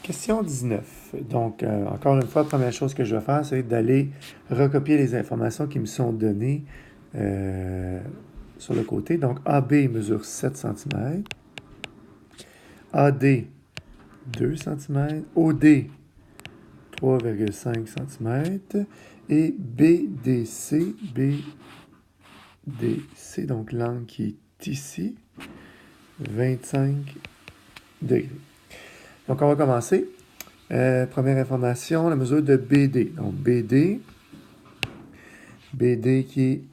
Question 19. Donc, encore une fois, la première chose que je vais faire, c'est d'aller recopier les informations qui me sont données sur le côté. Donc, AB mesure 7 cm, AD 2 cm, OD 3,5 cm et BDC, donc l'angle qui est ici, 25 degrés. Donc, on va commencer. Première information, la mesure de BD. Donc, BD qui est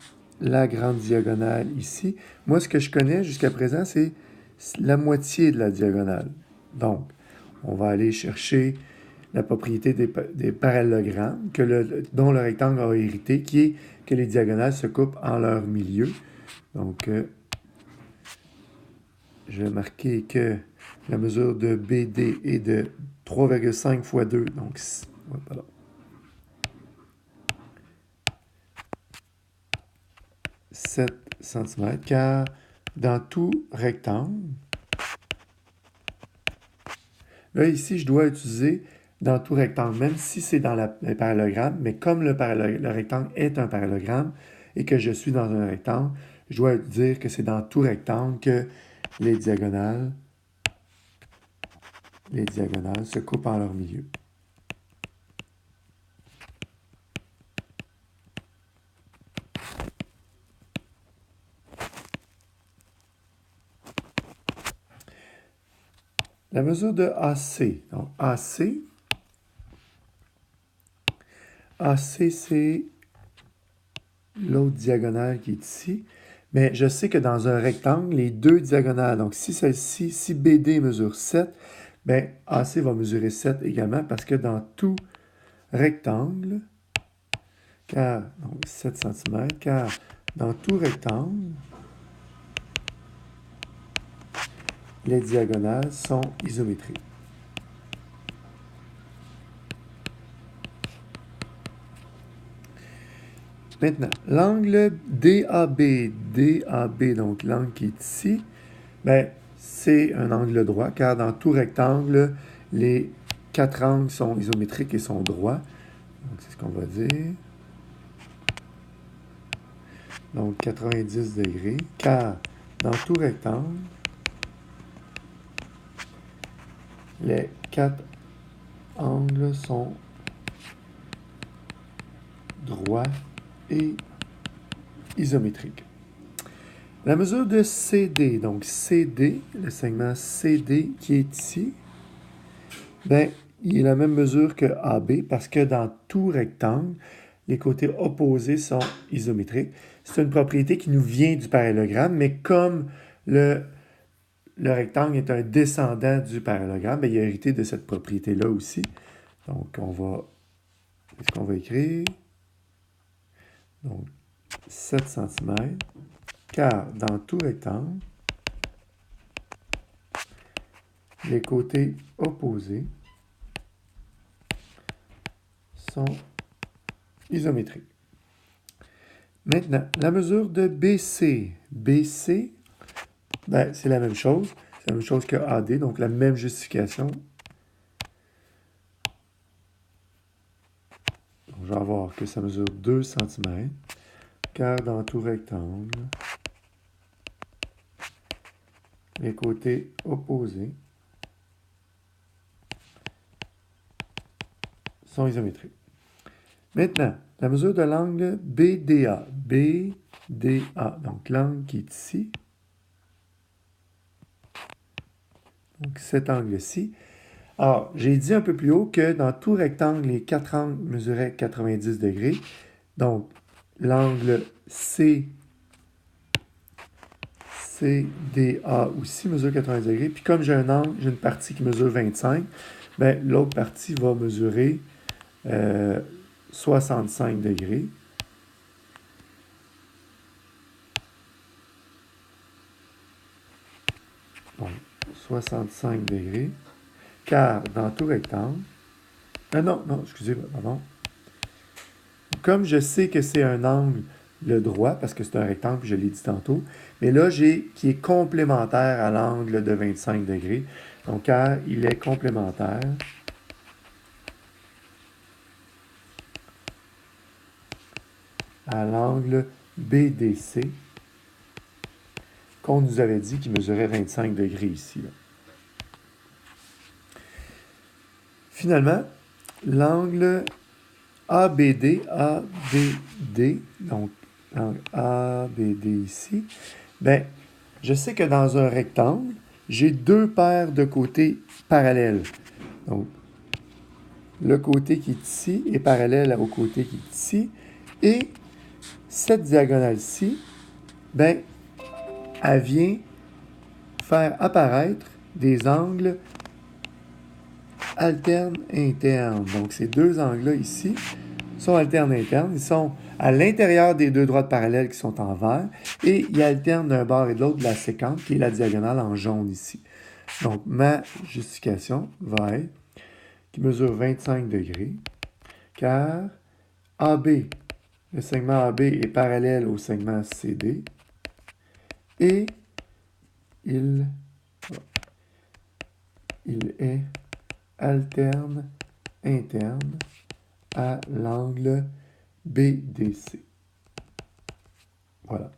la grande diagonale ici. Moi, ce que je connais jusqu'à présent, c'est la moitié de la diagonale. Donc, on va aller chercher la propriété des parallélogrammes dont le rectangle a hérité, qui est que les diagonales se coupent en leur milieu. Donc, je vais marquer que la mesure de BD est de 3,5 fois 2, donc 7 cm, car dans tout rectangle, là ici, je dois utiliser dans tout rectangle, même si c'est dans le parallélogramme, mais comme le rectangle est un parallélogramme et que je suis dans un rectangle, je dois dire que c'est dans tout rectangle que les diagonales se coupent en leur milieu. La mesure de AC. Donc, AC, c'est l'autre diagonale qui est ici. Mais je sais que dans un rectangle, les deux diagonales, donc si BD mesure 7, bien AC va mesurer 7 également parce que dans tout rectangle, donc 7 cm, car dans tout rectangle, les diagonales sont isométriques. Maintenant, l'angle DAB, donc l'angle qui est ici, bien, c'est un angle droit, car dans tout rectangle, les quatre angles sont isométriques et sont droits. Donc, c'est ce qu'on va dire. Donc, 90 degrés, car dans tout rectangle, les quatre angles sont droits et isométriques. La mesure de CD, donc CD, le segment CD qui est ici, bien, il est la même mesure que AB parce que dans tout rectangle, les côtés opposés sont isométriques. C'est une propriété qui nous vient du parallélogramme, mais comme le rectangle est un descendant du parallélogramme, bien, il a hérité de cette propriété-là aussi. Donc, qu'est-ce qu'on va écrire? Donc, 7 cm, car dans tout rectangle, les côtés opposés sont isométriques. Maintenant, la mesure de BC. BC, ben, c'est la même chose. C'est la même chose que AD, donc la même justification. Donc, je vais avoir que ça mesure 2 cm, car dans tout rectangle, les côtés opposés sont isométriques. Maintenant, la mesure de l'angle BDA. BDA, donc l'angle qui est ici. Donc cet angle-ci. Alors, j'ai dit un peu plus haut que dans tout rectangle, les quatre angles mesuraient 90 degrés. Donc, l'angle CDA aussi mesure 90 degrés. Puis comme j'ai une partie qui mesure 25, bien, l'autre partie va mesurer 65 degrés. Donc, 65 degrés. Car dans tout rectangle... non, excusez-moi, pardon. Comme je sais que c'est un angle le droit, parce que c'est un rectangle, puis je l'ai dit tantôt, mais là, j'ai qui est complémentaire à l'angle de 25 degrés. Donc, car il est complémentaire à l'angle BDC qu'on nous avait dit qu'il mesurait 25 degrés ici. Là. Finalement, l'angle ABD, donc l'angle ABD ici, ben, je sais que dans un rectangle, j'ai deux paires de côtés parallèles. Donc, le côté qui est ici est parallèle au côté qui est ici. Et cette diagonale-ci, ben, elle vient faire apparaître des angles alternes internes. Donc, ces deux angles-là ici sont alternes internes. Ils sont à l'intérieur des deux droites parallèles qui sont en vert et ils alternent d'un bord et de l'autre de la séquence qui est la diagonale en jaune ici. Donc, ma justification va être qui mesure 25 degrés car AB, le segment AB est parallèle au segment CD et il est alterne interne à l'angle BDC. Voilà.